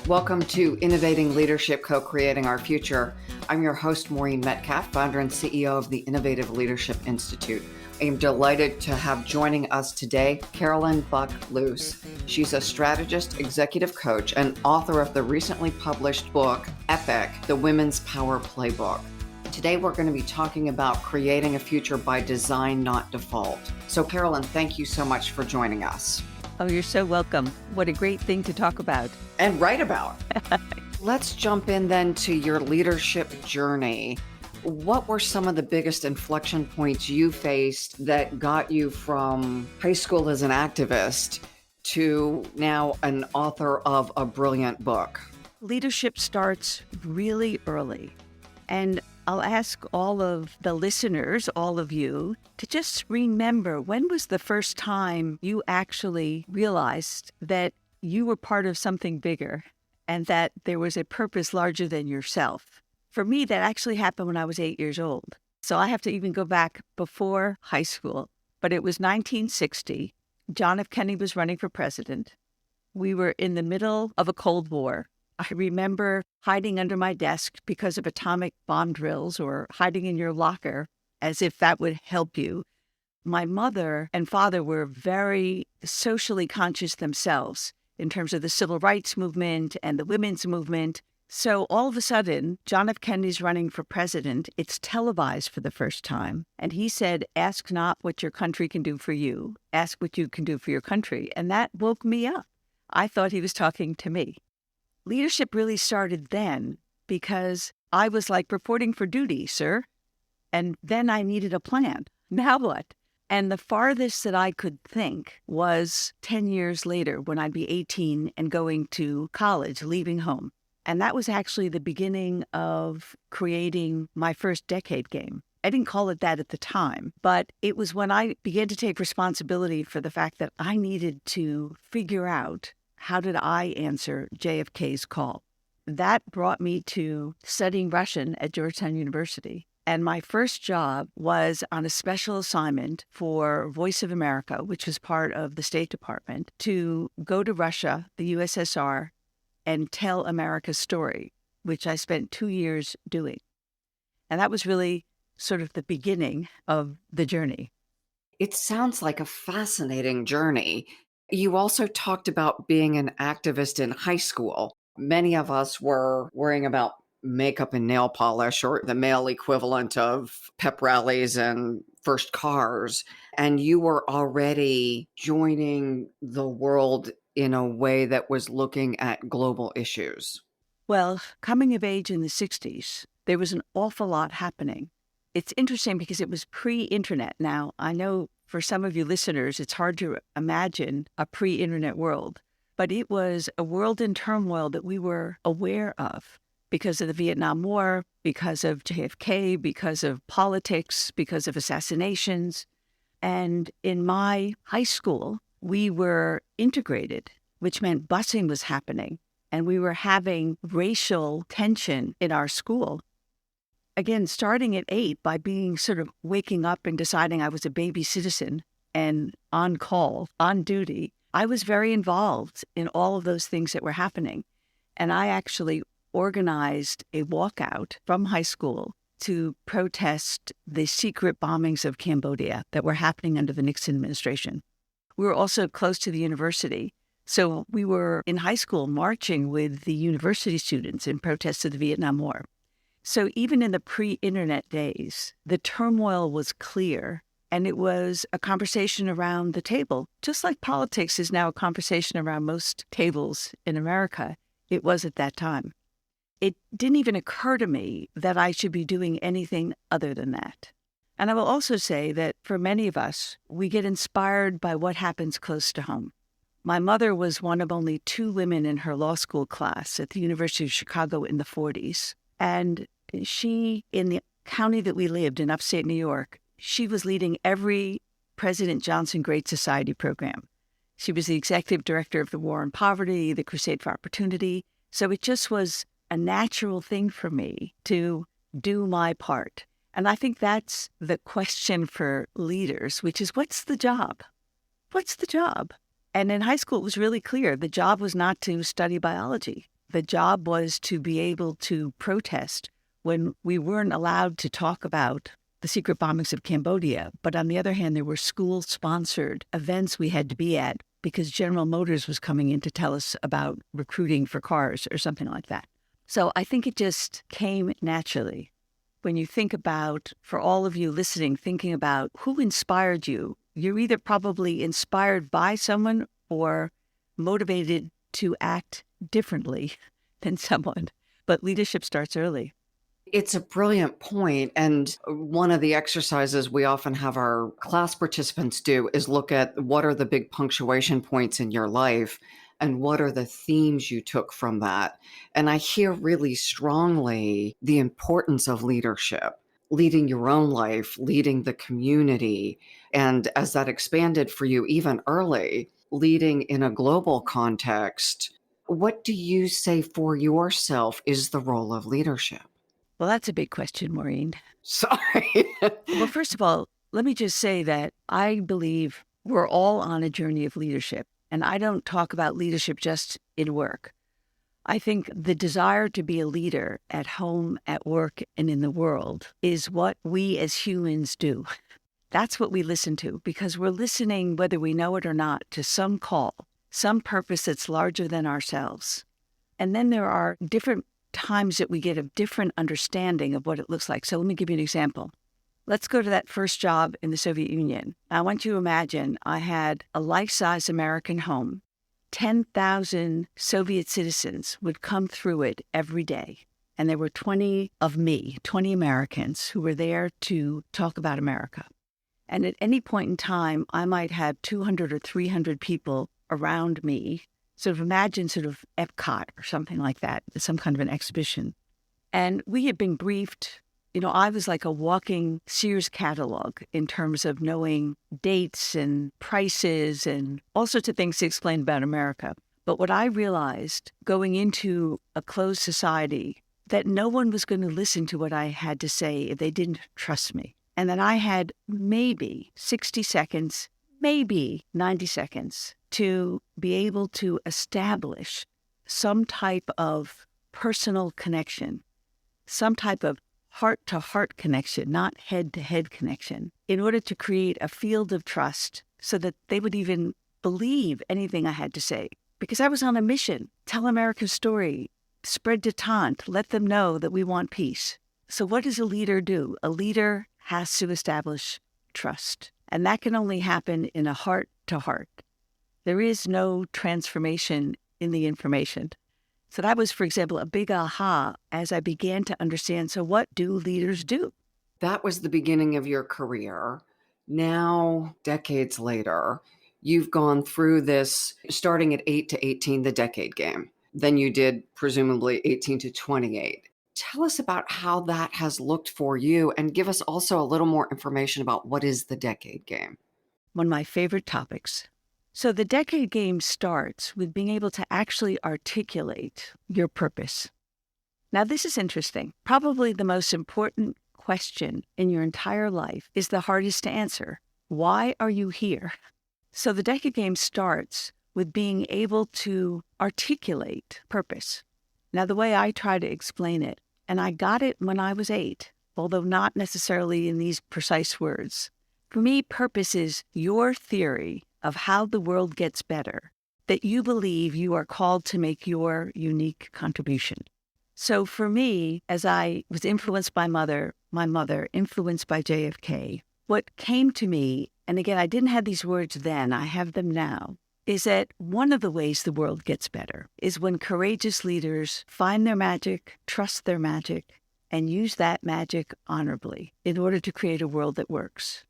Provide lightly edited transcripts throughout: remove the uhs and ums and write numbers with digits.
Welcome to Innovating Leadership, Co-Creating Our Future. I'm your host, Maureen Metcalf, founder and CEO of the Innovative Leadership Institute. I am delighted to have joining us today, Carolyn Buck Luce. She's a strategist, executive coach, and author of the recently published book, Epic, The Women's Power Playbook. Today, we're going to be talking about creating a future by design, not default. So, Carolyn, thank you so much for joining us. Oh, you're so welcome. What a great thing to talk about. And write about. Let's jump in then to your leadership journey. What were some of the biggest inflection points you faced that got you from high school as an activist to now an author of a brilliant book? Leadership starts really early. And I'll ask all of the listeners, all of you, to just remember, when was the first time you actually realized that you were part of something bigger and that there was a purpose larger than yourself? For me, that actually happened when I was 8 years old. So I have to even go back before high school. But it was 1960. John F. Kennedy was running for president. We were in the middle of a Cold War. I remember hiding under my desk because of atomic bomb drills or hiding in your locker as if that would help you. My mother and father were very socially conscious themselves in terms of the civil rights movement and the women's movement. So all of a sudden, John F. Kennedy's running for president. It's televised for the first time. And he said, "Ask not what your country can do for you. Ask what you can do for your country." And that woke me up. I thought he was talking to me. Leadership really started then because I was like, reporting for duty, sir. And then I needed a plan. Now what? And the farthest that I could think was 10 years later when I'd be 18 and going to college, leaving home. And that was actually the beginning of creating my first decade game. I didn't call it that at the time, but it was when I began to take responsibility for the fact that I needed to figure out, how did I answer JFK's call? That brought me to studying Russian at Georgetown University. And my first job was on a special assignment for Voice of America, which was part of the State Department, to go to Russia, the USSR, and tell America's story, which I spent 2 years doing. And that was really sort of the beginning of the journey. It sounds like a fascinating journey. You also talked about being an activist in high school. Many of us were worrying about makeup and nail polish, or the male equivalent of pep rallies and first cars. And you were already joining the world in a way that was looking at global issues. Well, coming of age in the 60s, there was an awful lot happening. It's interesting because it was pre-internet. Now, I know for some of you listeners, it's hard to imagine a pre-internet world, but it was a world in turmoil that we were aware of because of the Vietnam War, because of JFK, because of politics, because of assassinations. And in my high school, we were integrated, which meant busing was happening, and we were having racial tension in our school. Again, starting at 8 by being sort of waking up and deciding I was a baby citizen and on call, on duty, I was very involved in all of those things that were happening. And I actually organized a walkout from high school to protest the secret bombings of Cambodia that were happening under the Nixon administration. We were also close to the university. So we were in high school marching with the university students in protest of the Vietnam War. So even in the pre-internet days, the turmoil was clear, and it was a conversation around the table. Just like politics is now a conversation around most tables in America, it was at that time. It didn't even occur to me that I should be doing anything other than that. And I will also say that for many of us, we get inspired by what happens close to home. My mother was one of only 2 women in her law school class at the University of Chicago in the 40s. And she, in the county that we lived in, upstate New York, she was leading every President Johnson Great Society program. She was the executive director of the War on Poverty, the Crusade for Opportunity. So it just was a natural thing for me to do my part. And I think that's the question for leaders, which is, what's the job? What's the job? And in high school, it was really clear. The job was not to study biology. The job was to be able to protest when we weren't allowed to talk about the secret bombings of Cambodia. But on the other hand, there were school-sponsored events we had to be at because General Motors was coming in to tell us about recruiting for cars or something like that. So I think it just came naturally. When you think about, for all of you listening, thinking about who inspired you, you're either probably inspired by someone or motivated to act differently than someone. But leadership starts early. It's a brilliant point. And one of the exercises we often have our class participants do is look at what are the big punctuation points in your life and what are the themes you took from that. And I hear really strongly the importance of leadership, leading your own life, leading the community. And as that expanded for you even early, leading in a global context, what do you say for yourself is the role of leadership? Well, that's a big question, Maureen. Sorry. Well, first of all, let me just say that I believe we're all on a journey of leadership. And I don't talk about leadership just in work. I think the desire to be a leader at home, at work, and in the world is what we as humans do. That's what we listen to because we're listening, whether we know it or not, to some call, some purpose that's larger than ourselves. And then there are different times that we get a different understanding of what it looks like. So let me give you an example. Let's go to that first job in the Soviet Union. I want you to imagine I had a life-size American home. 10,000 Soviet citizens would come through it every day. And there were 20 of me, 20 Americans who were there to talk about America. And at any point in time, I might have 200 or 300 people around me. Sort of imagine sort of Epcot or something like that, some kind of an exhibition. And we had been briefed. I was like a walking Sears catalog in terms of knowing dates and prices and all sorts of things to explain about America. But what I realized going into a closed society, that no one was going to listen to what I had to say if they didn't trust me. And that I had maybe 60 seconds, maybe 90 seconds to be able to establish some type of personal connection, some type of heart-to-heart connection, not head-to-head connection, in order to create a field of trust so that they would even believe anything I had to say. Because I was on a mission, tell America's story, spread détente, let them know that we want peace. So what does a leader do? A leader has to establish trust. And that can only happen in a heart-to-heart. There is no transformation in the information. So that was, for example, a big aha as I began to understand, so what do leaders do? That was the beginning of your career. Now, decades later, you've gone through this, starting at 8 to 18, the decade game. Then you did presumably 18 to 28. Tell us about how that has looked for you and give us also a little more information about what is the decade game. One of my favorite topics. So the decade game starts with being able to actually articulate your purpose. Now, this is interesting. Probably the most important question in your entire life is the hardest to answer. Why are you here? So the decade game starts with being able to articulate purpose. Now, the way I try to explain it, and I got it when I was 8, although not necessarily in these precise words. For me, purpose is your theory of how the world gets better, that you believe you are called to make your unique contribution. So for me, as I was influenced by my mother influenced by JFK, what came to me, and again, I didn't have these words then, I have them now, is that one of the ways the world gets better is when courageous leaders find their magic, trust their magic, and use that magic honorably in order to create a world that works.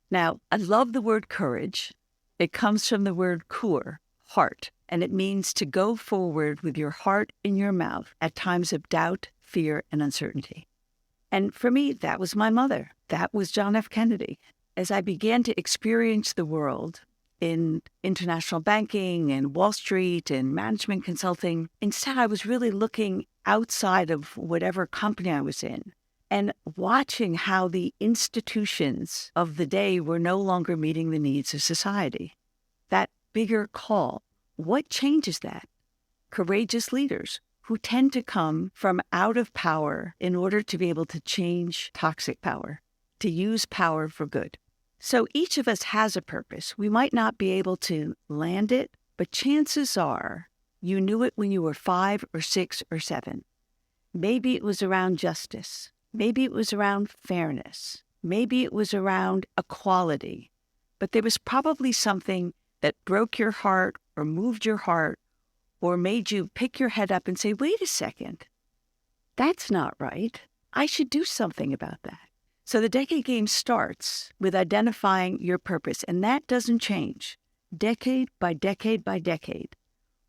Now, I love the word courage. It comes from the word kur, heart, and it means to go forward with your heart in your mouth at times of doubt, fear, and uncertainty. And for me, that was my mother. That was John F. Kennedy. As I began to experience the world in international banking and Wall Street and management consulting, instead I was really looking outside of whatever company I was in and watching how the institutions of the day were no longer meeting the needs of society. That bigger call, what changes that? Courageous leaders who tend to come from out of power in order to be able to change toxic power, to use power for good. So each of us has a purpose. We might not be able to land it, but chances are you knew it when you were 5 or 6 or 7. Maybe it was around justice. Maybe it was around fairness. Maybe it was around equality. But there was probably something that broke your heart or moved your heart or made you pick your head up and say, wait a second, that's not right. I should do something about that. So the decade game starts with identifying your purpose, and that doesn't change decade by decade by decade.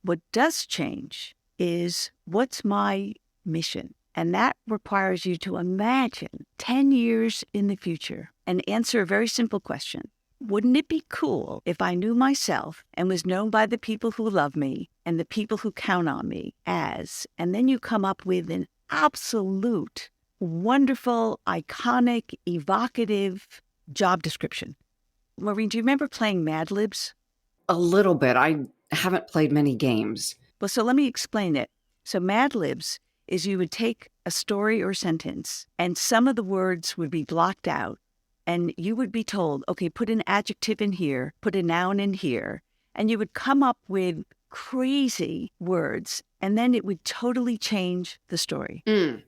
What does change is what's my mission? And that requires you to imagine 10 years in the future and answer a very simple question. Wouldn't it be cool if I knew myself and was known by the people who love me and the people who count on me as, and then you come up with an absolute, wonderful, iconic, evocative job description. Maureen, do you remember playing Mad Libs? A little bit. I haven't played many games. Well, so let me explain it. So Mad Libs is you would take a story or sentence and some of the words would be blocked out and you would be told, okay, put an adjective in here, put a noun in here, and you would come up with crazy words and then it would totally change the story.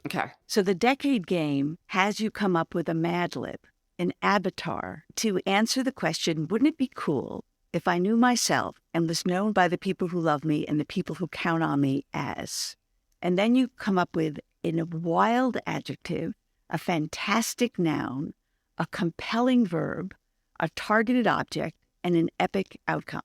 Okay. So the decade game has you come up with a Mad Lib, an avatar to answer the question, wouldn't it be cool if I knew myself and was known by the people who love me and the people who count on me as? And then you come up with a wild adjective, a fantastic noun, a compelling verb, a targeted object, and an epic outcome.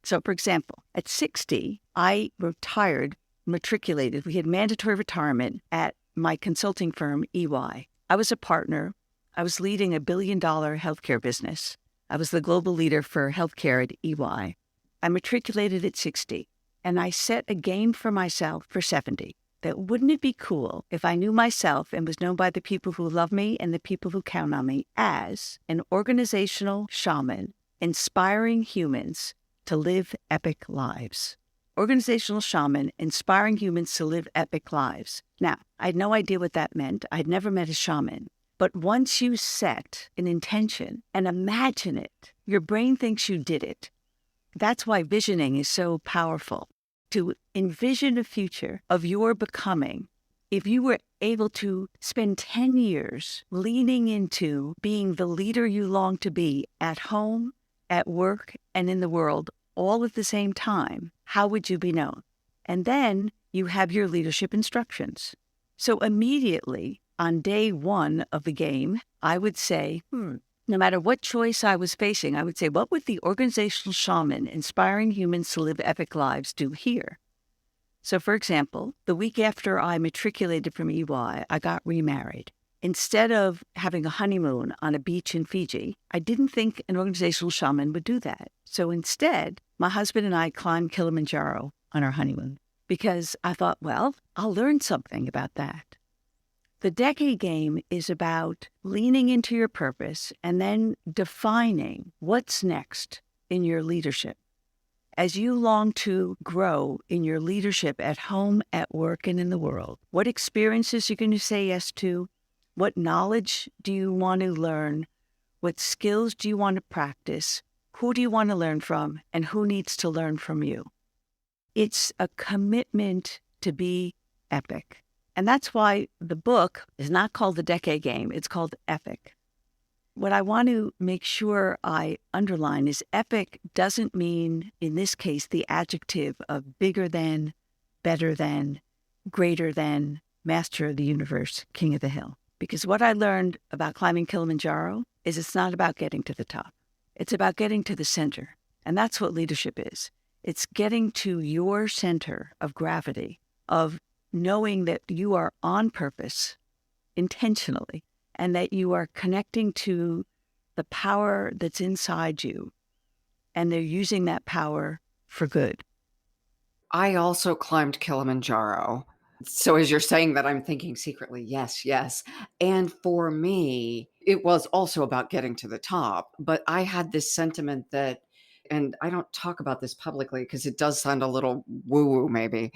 So, for example, at 60, I retired, matriculated. We had mandatory retirement at my consulting firm, EY. I was a partner. I was leading $1 billion healthcare business. I was the global leader for healthcare at EY. I matriculated at 60. And I set a game for myself for 70, that wouldn't it be cool if I knew myself and was known by the people who love me and the people who count on me as an organizational shaman, inspiring humans to live epic lives. Organizational shaman, inspiring humans to live epic lives. Now, I had no idea what that meant. I'd never met a shaman. But once you set an intention and imagine it, your brain thinks you did it. That's why visioning is so powerful. To envision a future of your becoming, if you were able to spend 10 years leaning into being the leader you long to be at home, at work, and in the world all at the same time, how would you be known? And then you have your leadership instructions. So immediately on day 1 of the game, I would say, no matter what choice I was facing, I would say, what would the organizational shaman inspiring humans to live epic lives do here? So, for example, the week after I matriculated from EY, I got remarried. Instead of having a honeymoon on a beach in Fiji, I didn't think an organizational shaman would do that. So instead, my husband and I climbed Kilimanjaro on our honeymoon because I thought, well, I'll learn something about that. The decade game is about leaning into your purpose and then defining what's next in your leadership. As you long to grow in your leadership at home, at work, and in the world, what experiences you're going to say yes to? What knowledge do you want to learn? What skills do you want to practice? Who do you want to learn from? And who needs to learn from you? It's a commitment to be epic. And that's why the book is not called The Decade Game. It's called Epic. What I want to make sure I underline is epic doesn't mean, in this case, the adjective of bigger than, better than, greater than, master of the universe, king of the hill. Because what I learned about climbing Kilimanjaro is it's not about getting to the top. It's about getting to the center. And that's what leadership is. It's getting to your center of gravity, of knowing that you are on purpose intentionally and that you are connecting to the power that's inside you and they're using that power for good. I also climbed Kilimanjaro. So as you're saying that, I'm thinking secretly, yes, yes. And for me, it was also about getting to the top. But I had this sentiment that and I don't talk about this publicly because it does sound a little woo-woo maybe,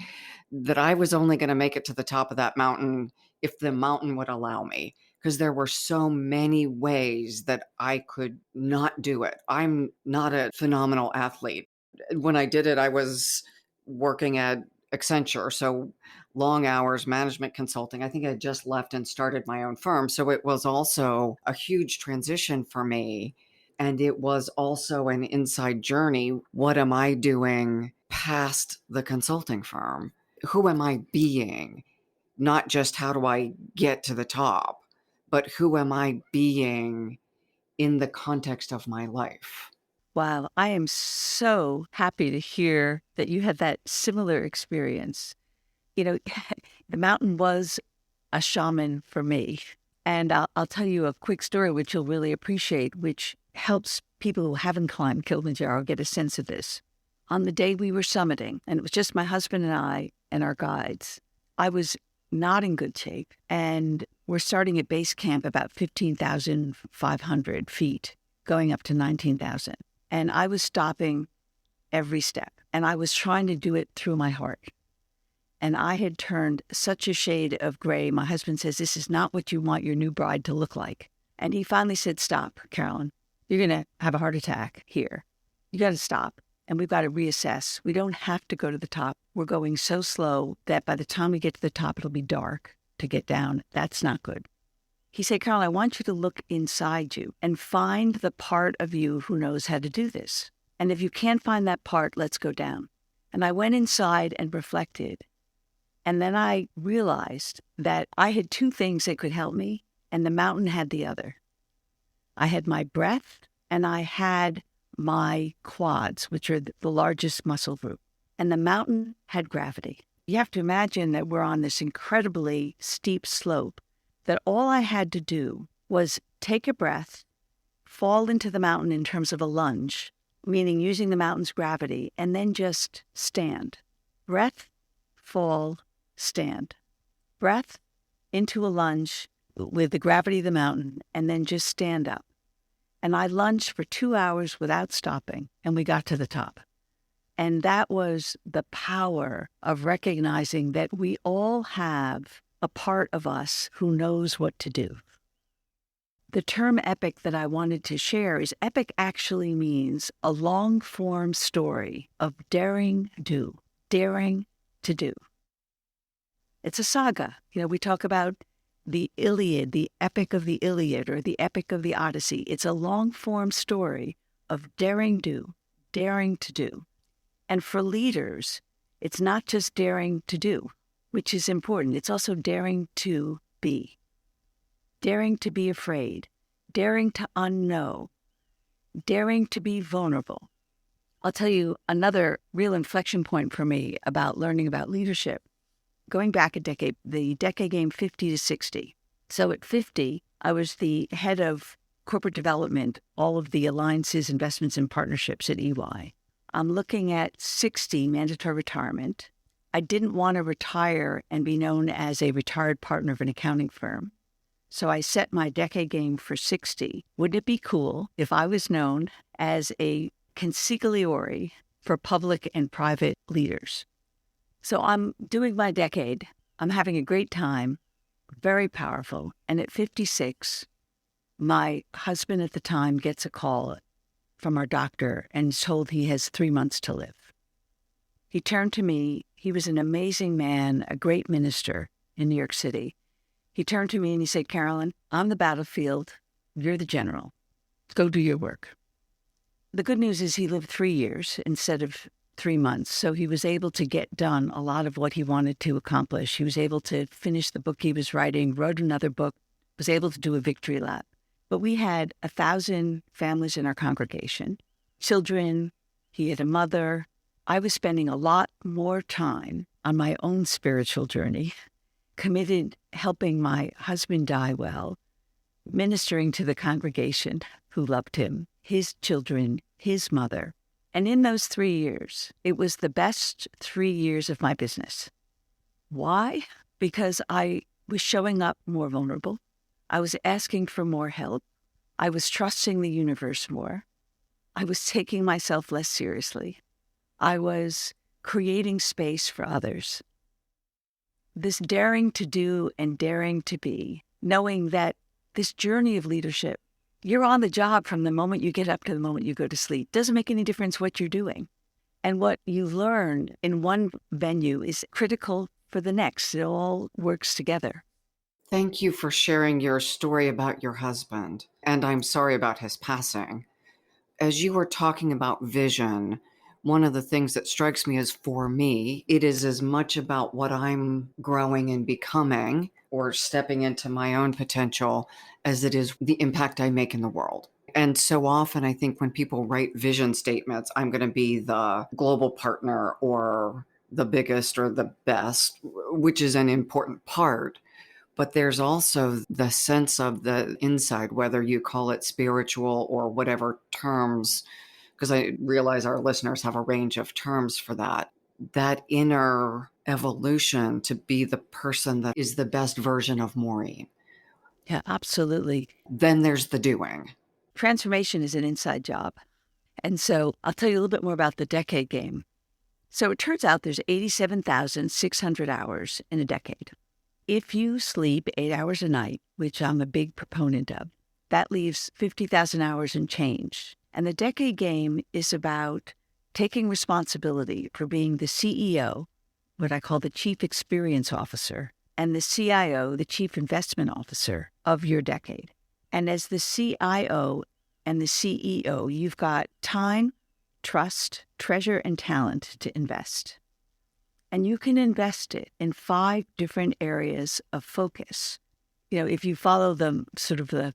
that I was only going to make it to the top of that mountain if the mountain would allow me, because there were so many ways that I could not do it. I'm not a phenomenal athlete. When I did it, I was working at Accenture, so long hours, management consulting. I think I just left and started my own firm. So it was also a huge transition for me. And it was also an inside journey. What am I doing past the consulting firm? Who am I being? Not just how do I get to the top, but who am I being in the context of my life? Wow, I am so happy to hear that you had that similar experience. You know, the mountain was a shaman for me. And I'll tell you a quick story, which you'll really appreciate, which helps people who haven't climbed Kilimanjaro get a sense of this. On the day we were summiting, and it was just my husband and I and our guides, I was not in good shape. And we're starting at base camp about 15,500 feet, going up to 19,000. And I was stopping every step. And I was trying to do it through my heart. And I had turned such a shade of gray. My husband says, this is not what you want your new bride to look like. And he finally said, stop, Carolyn. You're going to have a heart attack here. You got to stop. And we've got to reassess. We don't have to go to the top. We're going so slow that by the time we get to the top, it'll be dark to get down. That's not good. He said, Carolyn, I want you to look inside you and find the part of you who knows how to do this. And if you can't find that part, let's go down. And I went inside and reflected. And then I realized that I had two things that could help me, and the mountain had the other. I had my breath, and I had my quads, which are the largest muscle group. And the mountain had gravity. You have to imagine that we're on this incredibly steep slope, that all I had to do was take a breath, fall into the mountain in terms of a lunge, meaning using the mountain's gravity, and then just stand. Breath, fall, stand. Breath into a lunge with the gravity of the mountain, and then just stand up. And I lunged for 2 hours without stopping, and we got to the top. And that was the power of recognizing that we all have a part of us who knows what to do. The term epic that I wanted to share is epic actually means a long-form story of daring to do. It's a saga. You know, we talk about the Iliad, the epic of the Iliad, or the epic of the Odyssey. It's a long-form story of daring to do. And for leaders, it's not just daring to do, which is important. It's also daring to be afraid, daring to unknow, daring to be vulnerable. I'll tell you another real inflection point for me about learning about leadership. Going back a decade, the decade game 50 to 60. So at 50, I was the head of corporate development, all of the alliances, investments, and partnerships at EY. I'm looking at 60, mandatory retirement. I didn't want to retire and be known as a retired partner of an accounting firm. So I set my decade game for 60. Wouldn't it be cool if I was known as a consigliere for public and private leaders? So I'm doing my decade. I'm having a great time, very powerful. And at 56, my husband at the time gets a call from our doctor and is told he has 3 months to live. He turned to me. He was an amazing man, a great minister in New York City. He turned to me and he said, Carolyn, I'm the battlefield. You're the general. Go do your work. The good news is he lived 3 years instead of 3 months. So he was able to get done a lot of what he wanted to accomplish. He was able to finish the book he was writing, wrote another book, was able to do a victory lap. But we had 1,000 families in our congregation, children. He had a mother. I was spending a lot more time on my own spiritual journey, committed helping my husband die well, ministering to the congregation who loved him, his children, his mother. And in those 3 years, it was the best 3 years of my business. Why? Because I was showing up more vulnerable. I was asking for more help. I was trusting the universe more. I was taking myself less seriously. I was creating space for others. This daring to do and daring to be, knowing that this journey of leadership, you're on the job from the moment you get up to the moment you go to sleep. Doesn't make any difference what you're doing. And what you learn in one venue is critical for the next. It all works together. Thank you for sharing your story about your husband. And I'm sorry about his passing. As you were talking about vision, one of the things that strikes me is for me, it is as much about what I'm growing and becoming or stepping into my own potential as it is the impact I make in the world. And so often, I think when people write vision statements, I'm going to be the global partner or the biggest or the best, which is an important part. But there's also the sense of the inside, whether you call it spiritual or whatever terms, because I realize our listeners have a range of terms for that. That inner evolution to be the person that is the best version of Maureen. Yeah, absolutely. Then there's the doing. Transformation is an inside job. And so I'll tell you a little bit more about the decade game. So it turns out there's 87,600 hours in a decade. If you sleep 8 hours a night, which I'm a big proponent of, that leaves 50,000 hours and change. And the decade game is about taking responsibility for being the CEO, what I call the Chief Experience Officer, and the CIO, the Chief Investment Officer of your decade. And as the CIO and the CEO, you've got time, trust, treasure, and talent to invest. And you can invest it in 5 different areas of focus. You know, if you follow the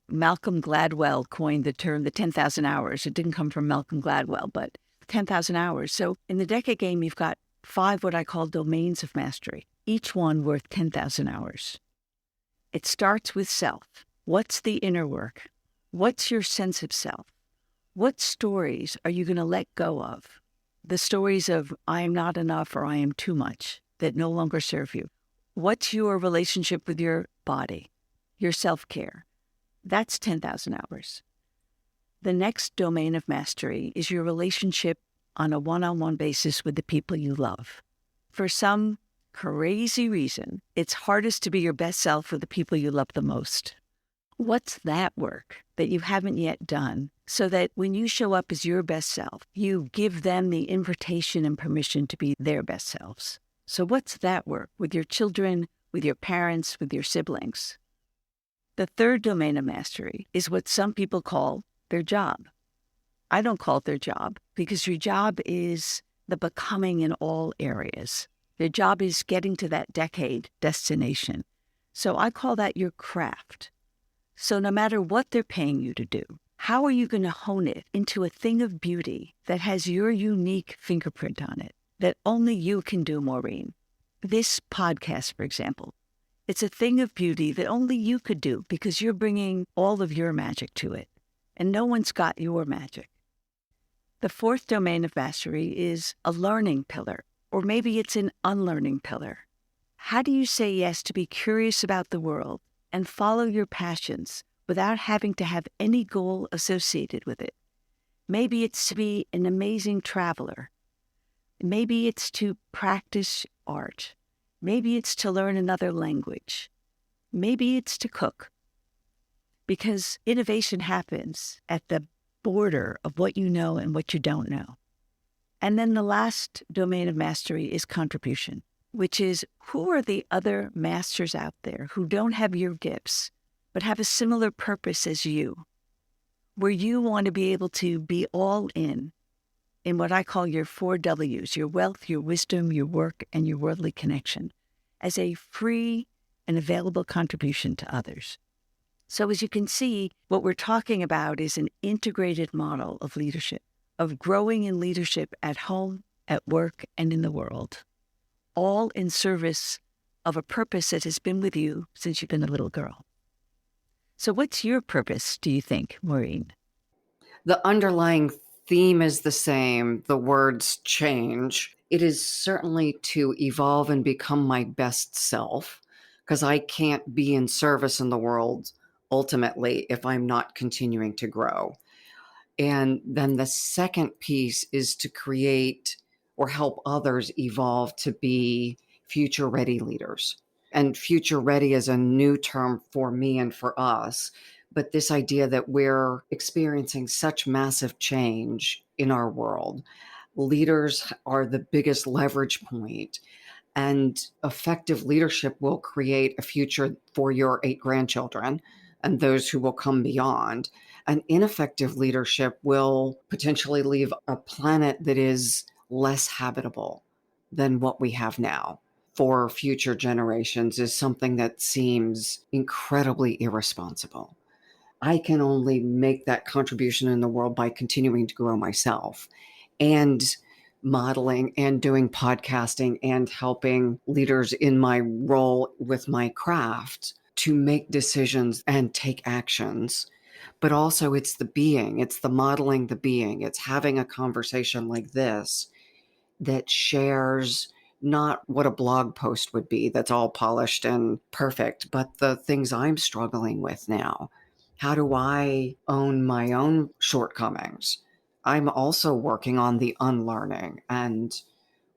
Malcolm Gladwell coined the term, the 10,000 hours. It didn't come from Malcolm Gladwell, but 10,000 hours. So in the decade game, you've got 5 what I call domains of mastery, each one worth 10,000 hours. It starts with self. What's the inner work? What's your sense of self? What stories are you going to let go of? The stories of I am not enough or I am too much that no longer serve you. What's your relationship with your body, your self-care? That's 10,000 hours. The next domain of mastery is your relationship on a one-on-one basis with the people you love. For some crazy reason, it's hardest to be your best self with the people you love the most. What's that work that you haven't yet done so that when you show up as your best self, you give them the invitation and permission to be their best selves? So what's that work with your children, with your parents, with your siblings? The third domain of mastery is what some people call their job. I don't call it their job because your job is the becoming in all areas. Their job is getting to that decade destination. So I call that your craft. So no matter what they're paying you to do, how are you going to hone it into a thing of beauty that has your unique fingerprint on it, that only you can do, Maureen? This podcast, for example, it's a thing of beauty that only you could do because you're bringing all of your magic to it, and no one's got your magic. The fourth domain of mastery is a learning pillar, or maybe it's an unlearning pillar. How do you say yes to be curious about the world and follow your passions without having to have any goal associated with it? Maybe it's to be an amazing traveler. Maybe it's to practice art. Maybe it's to learn another language. Maybe it's to cook. Because innovation happens at the border of what you know and what you don't know. And then the last domain of mastery is contribution, which is who are the other masters out there who don't have your gifts, but have a similar purpose as you, where you want to be able to be all in what I call your 4 W's, your wealth, your wisdom, your work, and your worldly connection, as a free and available contribution to others. So as you can see, what we're talking about is an integrated model of leadership, of growing in leadership at home, at work, and in the world, all in service of a purpose that has been with you since you've been a little girl. So what's your purpose, do you think, Maureen? The underlying theme is the same. The words change. It is certainly to evolve and become my best self, because I can't be in service in the world ultimately if I'm not continuing to grow. And then the second piece is to create or help others evolve to be future ready leaders. And future ready is a new term for me and for us. But this idea that we're experiencing such massive change in our world, leaders are the biggest leverage point, and effective leadership will create a future for your 8 grandchildren and those who will come beyond. And ineffective leadership will potentially leave a planet that is less habitable than what we have now for future generations is something that seems incredibly irresponsible. I can only make that contribution in the world by continuing to grow myself and modeling and doing podcasting and helping leaders in my role with my craft to make decisions and take actions. But also, it's the being, it's the modeling the being, it's having a conversation like this that shares not what a blog post would be that's all polished and perfect, but the things I'm struggling with now. How do I own my own shortcomings? I'm also working on the unlearning. And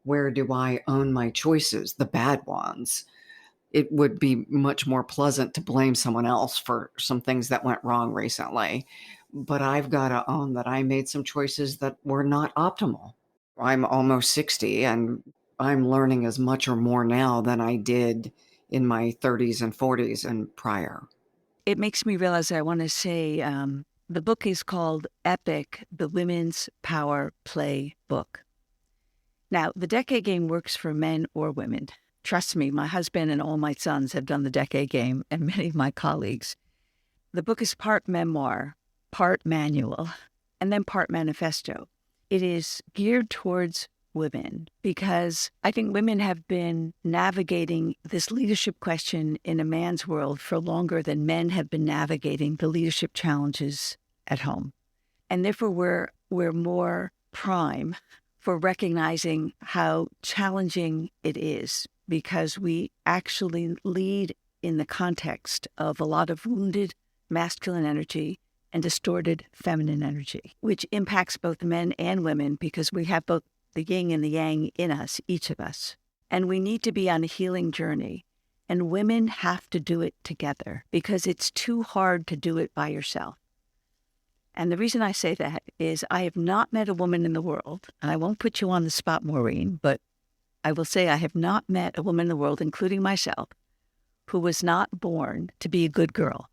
where do I own my choices, the bad ones? It would be much more pleasant to blame someone else for some things that went wrong recently. But I've got to own that I made some choices that were not optimal. I'm almost 60 and I'm learning as much or more now than I did in my 30s and 40s and prior. It makes me realize I want to say the book is called Epic, the Women's Power Play Book. Now, the decade game works for men or women. Trust me, my husband and all my sons have done the decade game, and many of my colleagues. The book is part memoir, part manual, and then part manifesto. It is geared towards women because I think women have been navigating this leadership question in a man's world for longer than men have been navigating the leadership challenges at home. And therefore, we're more prime for recognizing how challenging it is because we actually lead in the context of a lot of wounded masculine energy and distorted feminine energy, which impacts both men and women because we have both the yin and the yang in us, each of us. And we need to be on a healing journey. And women have to do it together because it's too hard to do it by yourself. And the reason I say that is I have not met a woman in the world, and I won't put you on the spot, Maureen, but I will say I have not met a woman in the world, including myself, who was not born to be a good girl.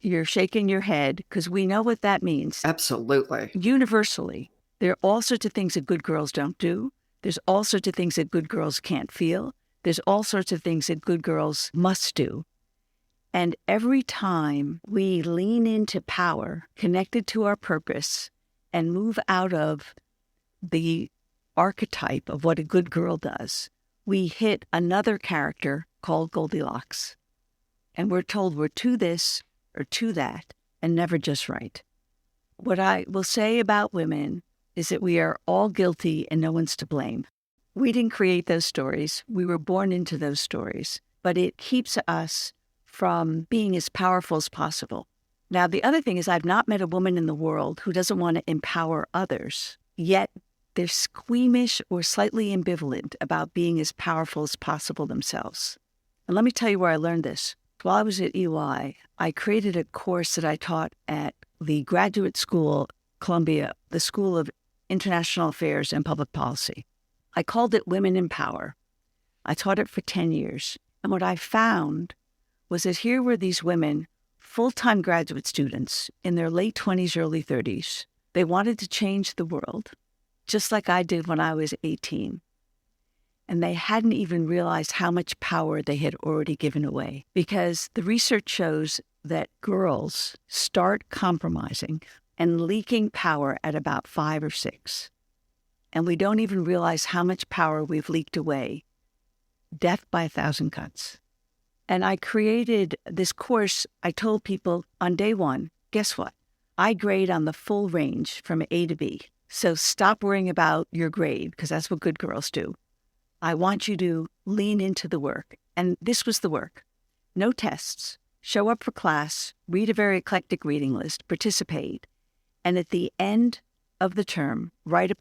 You're shaking your head because we know what that means. Absolutely. Universally, there are all sorts of things that good girls don't do. There's all sorts of things that good girls can't feel. There's all sorts of things that good girls must do. And every time we lean into power, connected to our purpose, and move out of the archetype of what a good girl does, we hit another character called Goldilocks. And we're told we're to this or to that, and never just right. What I will say about women is that we are all guilty and no one's to blame. We didn't create those stories. We were born into those stories. But it keeps us from being as powerful as possible. Now, the other thing is I've not met a woman in the world who doesn't want to empower others, yet they're squeamish or slightly ambivalent about being as powerful as possible themselves. And let me tell you where I learned this. While I was at EY, I created a course that I taught at the graduate school, Columbia, the School of International Affairs and Public Policy. I called it Women in Power. I taught it for 10 years. And what I found was that here were these women, full-time graduate students in their late 20s, early 30s. They wanted to change the world, just like I did when I was 18. And they hadn't even realized how much power they had already given away. Because the research shows that girls start compromising and leaking power at about 5 or 6. And we don't even realize how much power we've leaked away. Death by 1,000 cuts. And I created this course. I told people on day 1, guess what? I grade on the full range from A to B. So stop worrying about your grade because that's what good girls do. I want you to lean into the work. And this was the work. No tests. Show up for class, read a very eclectic reading list, participate, And at the end of the term, write a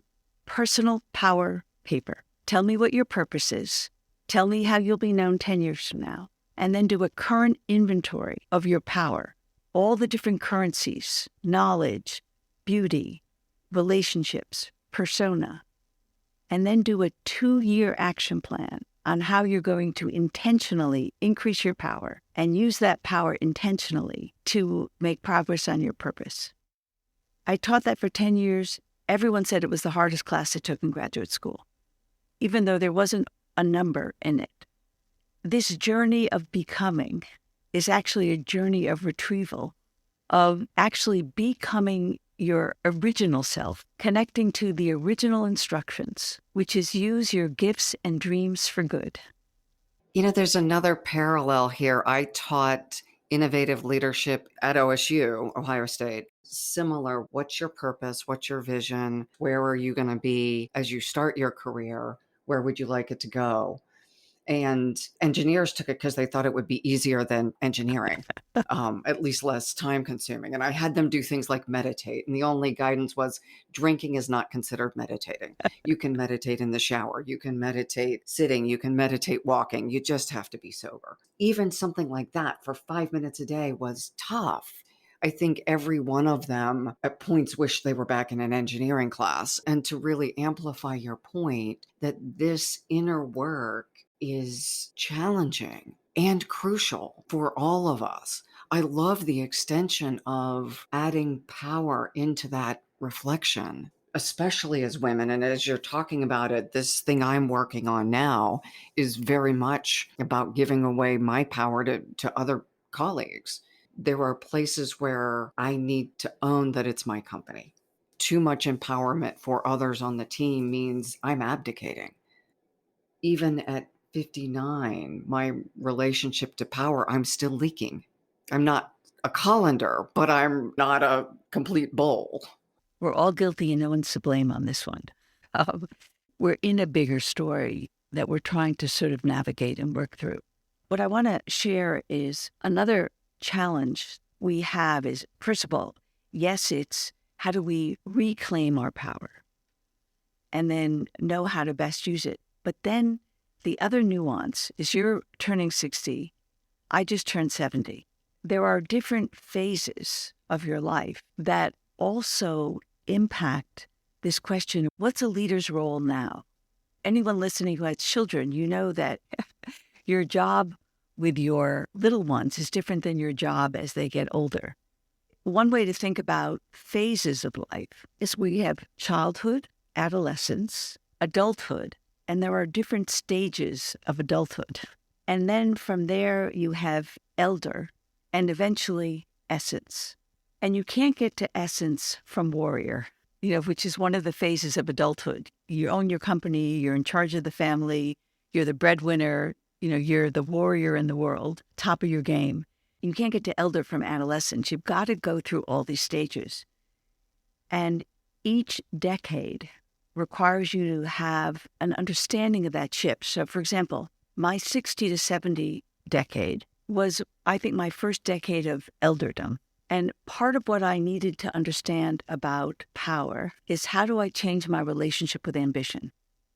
personal power paper. Tell me what your purpose is. Tell me how you'll be known 10 years from now. And then do a current inventory of your power, all the different currencies, knowledge, beauty, relationships, persona. And then do a 2-year action plan on how you're going to intentionally increase your power and use that power intentionally to make progress on your purpose. I taught that for 10 years. Everyone said it was the hardest class I took in graduate school, even though there wasn't a number in it. This journey of becoming is actually a journey of retrieval, of actually becoming your original self, connecting to the original instructions, which is use your gifts and dreams for good. There's another parallel here. I taught innovative leadership at OSU, Ohio State. Similar, what's your purpose? What's your vision? Where are you going to be as you start your career? Where would you like it to go? And engineers took it because they thought it would be easier than engineering, at least less time consuming. And I had them do things like meditate. And the only guidance was drinking is not considered meditating. You can meditate in the shower. You can meditate sitting. You can meditate walking. You just have to be sober. Even something like that for 5 minutes a day was tough. I think every one of them at points wished they were back in an engineering class. And to really amplify your point that this inner work is challenging and crucial for all of us. I love the extension of adding power into that reflection, especially as women. And as you're talking about it, this thing I'm working on now is very much about giving away my power to other colleagues. There are places where I need to own that it's my company. Too much empowerment for others on the team means I'm abdicating. Even at 59, my relationship to power, I'm still leaking. I'm not a colander, but I'm not a complete bowl. We're all guilty and no one's to blame on this one. We're in a bigger story that we're trying to sort of navigate and work through. What I want to share is another challenge we have is, first of all, yes, it's how do we reclaim our power and then know how to best use it. But then the other nuance is you're turning 60. I just turned 70. There are different phases of your life that also impact this question, what's a leader's role now? Anyone listening who has children, you know that your job with your little ones is different than your job as they get older. One way to think about phases of life is we have childhood, adolescence, adulthood, and there are different stages of adulthood. And then from there, you have elder and eventually essence. And you can't get to essence from warrior, which is one of the phases of adulthood. You own your company, you're in charge of the family, you're the breadwinner, you're the warrior in the world, top of your game. You can't get to elder from adolescence. You've got to go through all these stages. And each decade requires you to have an understanding of that shift. So, for example, my 60 to 70 decade was, I think, my first decade of elderdom. And part of what I needed to understand about power is how do I change my relationship with ambition?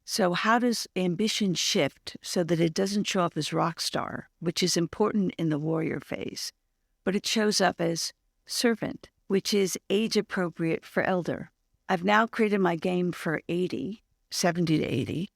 So how does ambition shift so that it doesn't show up as rock star, which is important in the warrior phase, but it shows up as servant, which is age appropriate for elder. I've now created my game for 70 to 80,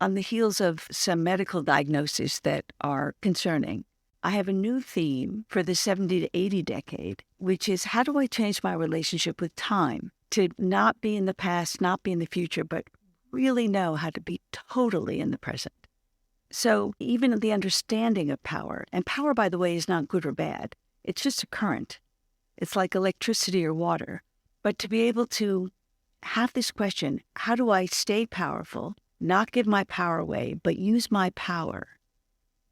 on the heels of some medical diagnoses that are concerning. I have a new theme for the 70 to 80 decade, which is how do I change my relationship with time to not be in the past, not be in the future, but really know how to be totally in the present. So even the understanding of power, and power, by the way, is not good or bad. It's just a current. It's like electricity or water. But to be able to have this question, how do I stay powerful, not give my power away, but use my power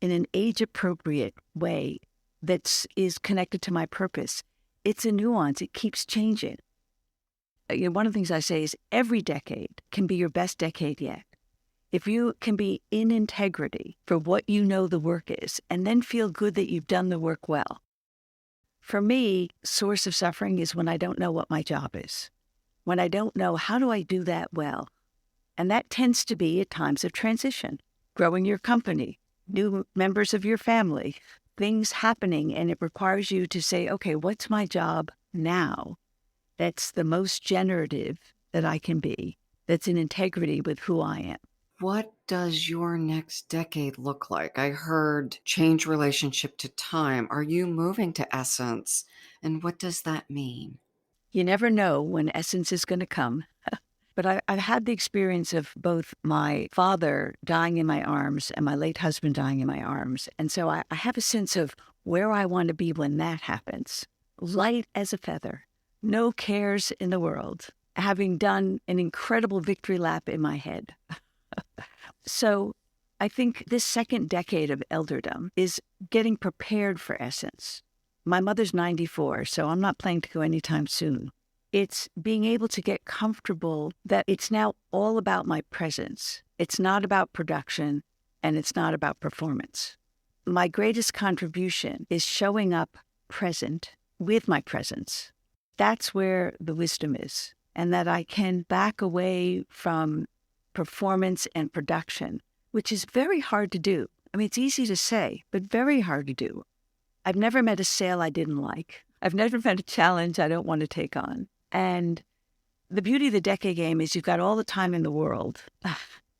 in an age-appropriate way that is connected to my purpose? It's a nuance. It keeps changing. One of the things I say is every decade can be your best decade yet. If you can be in integrity for what you know the work is, and then feel good that you've done the work well. For me, source of suffering is when I don't know what my job is, when I don't know how do I do that well. And that tends to be at times of transition, growing your company, new members of your family, things happening, and it requires you to say, okay, what's my job now that's the most generative that I can be, that's in integrity with who I am? What does your next decade look like? I heard change relationship to time. Are you moving to essence? And what does that mean? You never know when essence is going to come. But I've had the experience of both my father dying in my arms and my late husband dying in my arms. And so I have a sense of where I want to be when that happens. Light as a feather, no cares in the world, having done an incredible victory lap in my head. So I think this second decade of elderdom is getting prepared for essence. My mother's 94, so I'm not planning to go anytime soon. It's being able to get comfortable that it's now all about my presence. It's not about production and it's not about performance. My greatest contribution is showing up present with my presence. That's where the wisdom is, and that I can back away from performance and production, which is very hard to do. I mean, it's easy to say, but very hard to do. I've never met a sale I didn't like. I've never met a challenge I don't want to take on. And the beauty of the decade game is you've got all the time in the world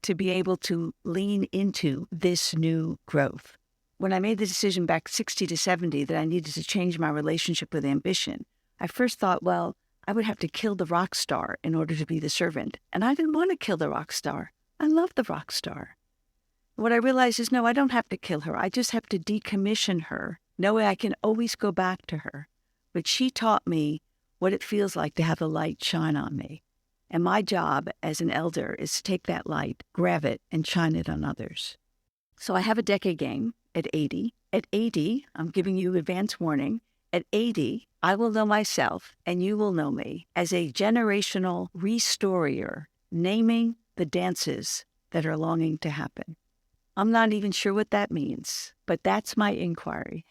to be able to lean into this new growth. When I made the decision back 60 to 70 that I needed to change my relationship with ambition, I first thought, well, I would have to kill the rock star in order to be the servant. And I didn't want to kill the rock star. I love the rock star. What I realized is, no, I don't have to kill her. I just have to decommission her. No way I can always go back to her. But she taught me what it feels like to have the light shine on me. And my job as an elder is to take that light, grab it, and shine it on others. So I have a decade game at 80. At 80, I'm giving you advance warning. At 80, I will know myself, and you will know me, as a generational restorer, naming the dances that are longing to happen. I'm not even sure what that means, but that's my inquiry.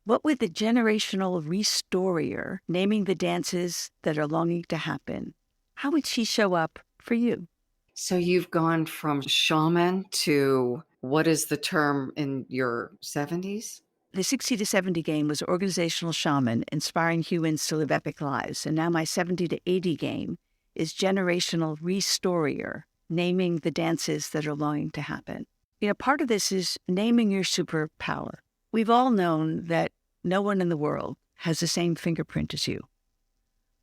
What would the generational restorer, naming the dances that are longing to happen, how would she show up for you? So you've gone from shaman to what is the term in your 70s? The 60 to 70 game was organizational shaman, inspiring humans to live epic lives. And now my 70 to 80 game is generational restorer, naming the dances that are longing to happen. You know, part of this is naming your superpower. We've all known that no one in the world has the same fingerprint as you.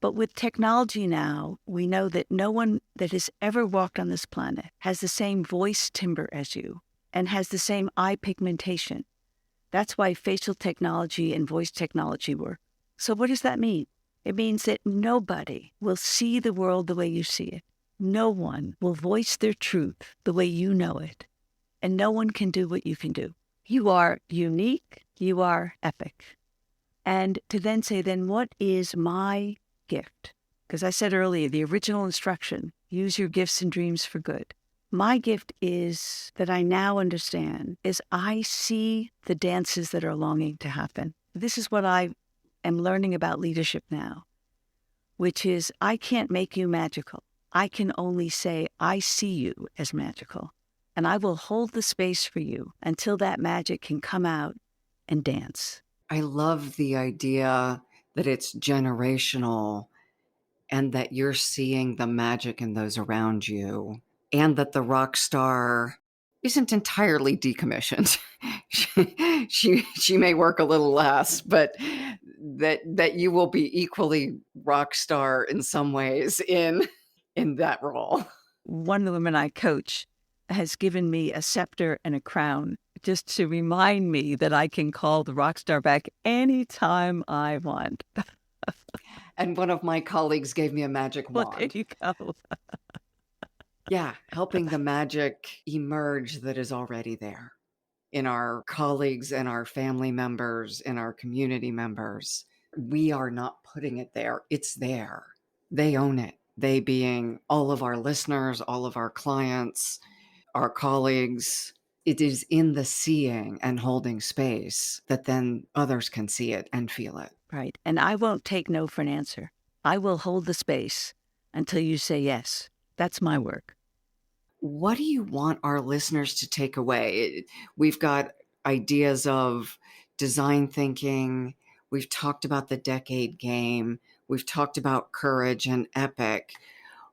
But with technology now, we know that no one that has ever walked on this planet has the same voice timbre as you and has the same eye pigmentation. That's why facial technology and voice technology work. So what does that mean? It means that nobody will see the world the way you see it. No one will voice their truth the way you know it. And no one can do what you can do. You are unique. You are epic. And to then say, then what is my gift? Because I said earlier, the original instruction, use your gifts and dreams for good. My gift is that I now understand is I see the dances that are longing to happen. This is what I am learning about leadership now, which is I can't make you magical. I can only say I see you as magical, and I will hold the space for you until that magic can come out and dance. I love the idea that it's generational and that you're seeing the magic in those around you, and that the rock star isn't entirely decommissioned. she may work a little less, but that you will be equally rock star in some ways in that role. One of the women I coach has given me a scepter and a crown just to remind me that I can call the rock star back anytime I want. And one of my colleagues gave me a magic Well, there wand. you go. Yeah, helping the magic emerge that is already there in our colleagues and our family members and our community members. We are not putting it there. It's there. They own it. They being all of our listeners, all of our clients, our colleagues. It is in the seeing and holding space that then others can see it and feel it. Right. And I won't take no for an answer. I will hold the space until you say yes. That's my work. What do you want our listeners to take away? We've got ideas of design thinking. We've talked about the decade game. We've talked about courage and epic.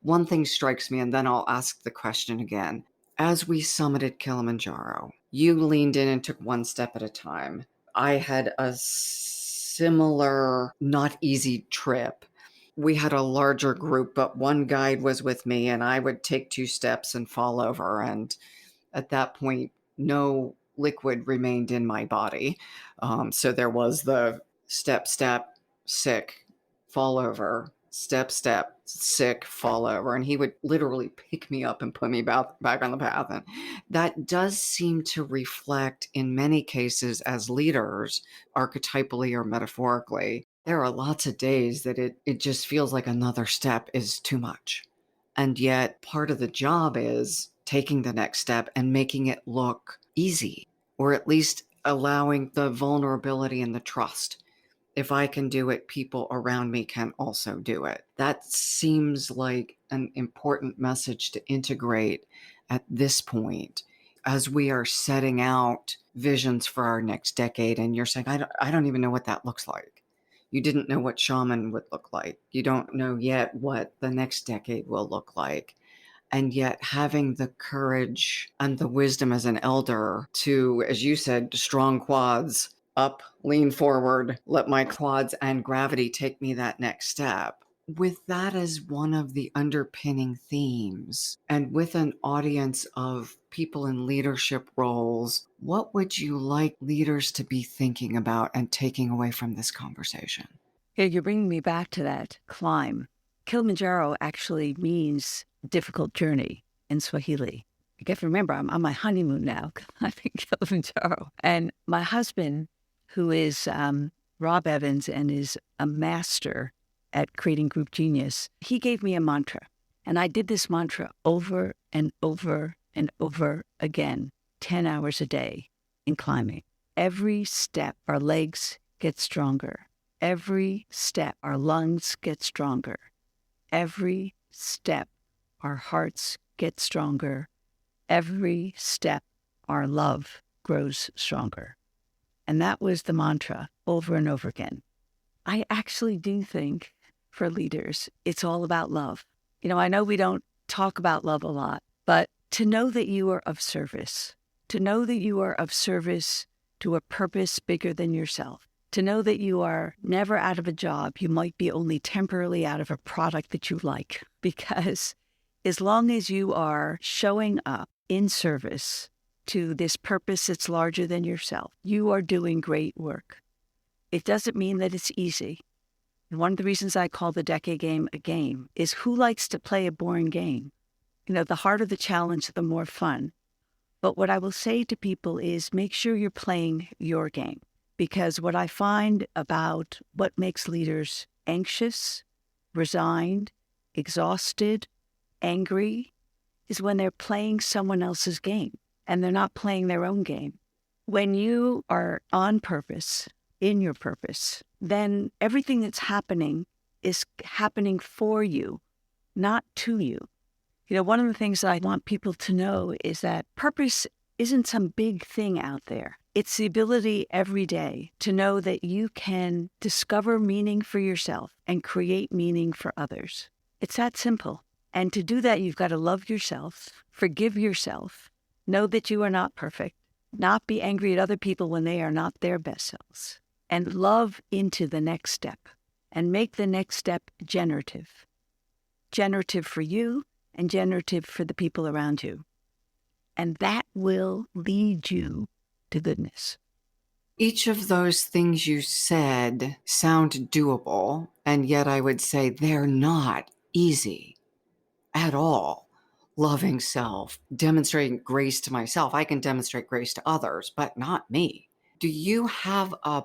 One thing strikes me, and then I'll ask the question again. As we summited Kilimanjaro, you leaned in and took one step at a time. I had a similar, not easy trip. We had a larger group, but one guide was with me, and I would take two steps and fall over. And at that point, no liquid remained in my body. So there was the step, step, sick, fall over, step, step, sick, fall over. And he would literally pick me up and put me back on the path. And that does seem to reflect, in many cases, as leaders, archetypally or metaphorically, there are lots of days that it just feels like another step is too much. And yet, part of the job is taking the next step and making it look easy, or at least allowing the vulnerability and the trust. If I can do it, people around me can also do it. That seems like an important message to integrate at this point as we are setting out visions for our next decade. And you're saying, I don't even know what that looks like. You didn't know what shaman would look like. You don't know yet what the next decade will look like. And yet having the courage and the wisdom as an elder to, as you said, strong quads, up, lean forward, let my quads and gravity take me that next step. With that as one of the underpinning themes, and with an audience of people in leadership roles, what would you like leaders to be thinking about and taking away from this conversation? Yeah, you're bringing me back to that climb. Kilimanjaro actually means difficult journey in Swahili. You have to remember, I'm on my honeymoon now, climbing Kilimanjaro. And my husband, who is Rob Evans and is a master at creating group genius, he gave me a mantra. And I did this mantra over and over and over again, 10 hours a day in climbing. Every step, our legs get stronger. Every step, our lungs get stronger. Every step, our hearts get stronger. Every step, our love grows stronger. And that was the mantra over and over again. I actually do think for leaders, it's all about love. I know we don't talk about love a lot, but to know that you are of service, to know that you are of service to a purpose bigger than yourself, to know that you are never out of a job, you might be only temporarily out of a product that you like, because as long as you are showing up in service to this purpose that's larger than yourself, you are doing great work. It doesn't mean that it's easy. And one of the reasons I call the decade game a game is who likes to play a boring game? The harder the challenge, the more fun. But what I will say to people is make sure you're playing your game. Because what I find about what makes leaders anxious, resigned, exhausted, angry, is when they're playing someone else's game and they're not playing their own game. When you are on purpose, in your purpose, then everything that's happening is happening for you, not to you. One of the things that I want people to know is that purpose isn't some big thing out there. It's the ability every day to know that you can discover meaning for yourself and create meaning for others. It's that simple. And to do that, you've got to love yourself, forgive yourself, know that you are not perfect, not be angry at other people when they are not their best selves, and love into the next step and make the next step generative. Generative for you and generative for the people around you. And that will lead you to goodness. Each of those things you said sound doable, and yet I would say they're not easy at all. Loving self, demonstrating grace to myself. I can demonstrate grace to others, but not me. Do you have a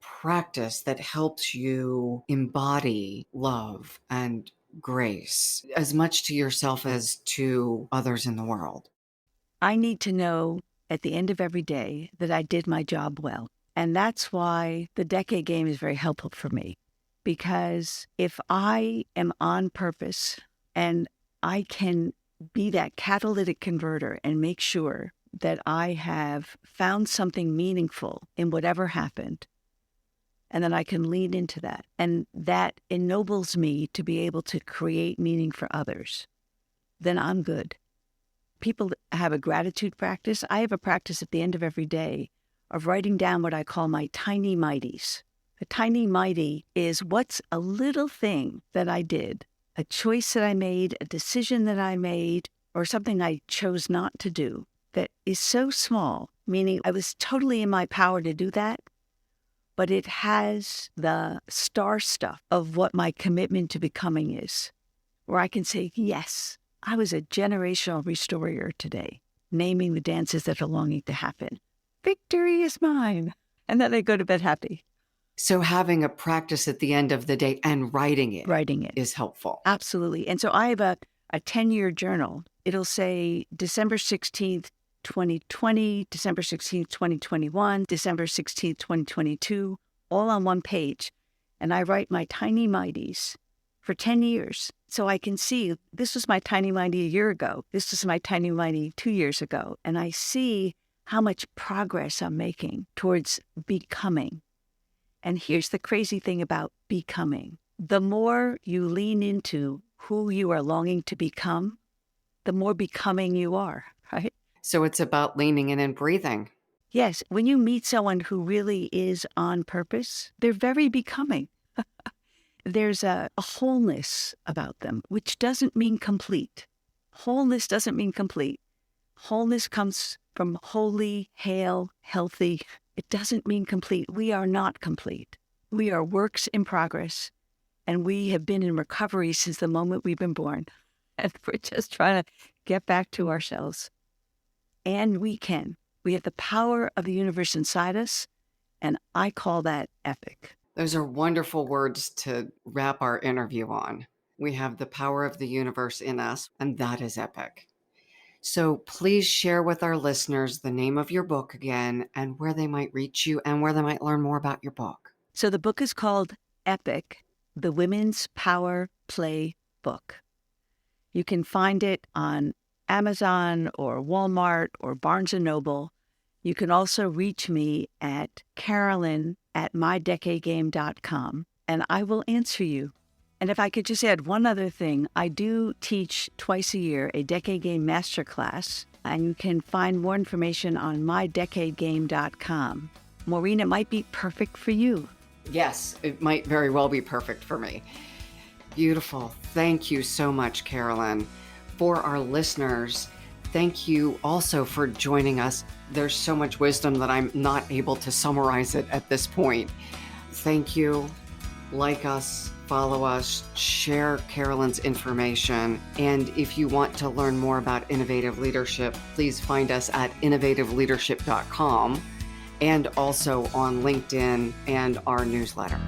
practice that helps you embody love and grace as much to yourself as to others in the world? I need to know at the end of every day that I did my job well. And that's why the decade game is very helpful for me. Because if I am on purpose and I can be that catalytic converter and make sure that I have found something meaningful in whatever happened, and then I can lean into that. And that ennobles me to be able to create meaning for others. Then I'm good. People have a gratitude practice. I have a practice at the end of every day of writing down what I call my tiny mighties. A tiny mighty is what's a little thing that I did, a choice that I made, a decision that I made, or something I chose not to do that is so small, meaning I was totally in my power to do that, but it has the star stuff of what my commitment to becoming is, where I can say, yes, I was a generational restorer today, naming the dances that are longing to happen. Victory is mine. And then I go to bed happy. So having a practice at the end of the day and writing it is helpful. Absolutely. And so I have a 10-year journal. It'll say December 16th, 2020, December 16th, 2021, December 16th, 2022, all on one page. And I write my tiny mighties for 10 years. So I can see this was my tiny mighty a year ago. This was my tiny mighty 2 years ago. And I see how much progress I'm making towards becoming. And here's the crazy thing about becoming. The more you lean into who you are longing to become, the more becoming you are, right? So it's about leaning in and breathing. Yes. When you meet someone who really is on purpose, they're very becoming. There's a wholeness about them, which doesn't mean complete. Wholeness doesn't mean complete. Wholeness comes from holy, hale, healthy. It doesn't mean complete. We are not complete. We are works in progress, and we have been in recovery since the moment we've been born. And we're just trying to get back to ourselves. And we can. We have the power of the universe inside us, and I call that epic. Those are wonderful words to wrap our interview on. We have the power of the universe in us, and that is epic. So please share with our listeners the name of your book again and where they might reach you and where they might learn more about your book. So the book is called Epic, The Women's Power Play Book. You can find it on Amazon or Walmart or Barnes & Noble. You can also reach me at Carolyn@mydecadegame.com, and I will answer you. And if I could just add one other thing, I do teach twice a year a Decade Game Masterclass, and you can find more information on mydecadegame.com. Maureen, it might be perfect for you. Yes, it might very well be perfect for me. Beautiful. Thank you so much, Carolyn. For our listeners, thank you also for joining us. There's so much wisdom that I'm not able to summarize it at this point. Thank you. Like us, follow us, share Carolyn's information. And if you want to learn more about innovative leadership, please find us at innovativeleadership.com and also on LinkedIn and our newsletter.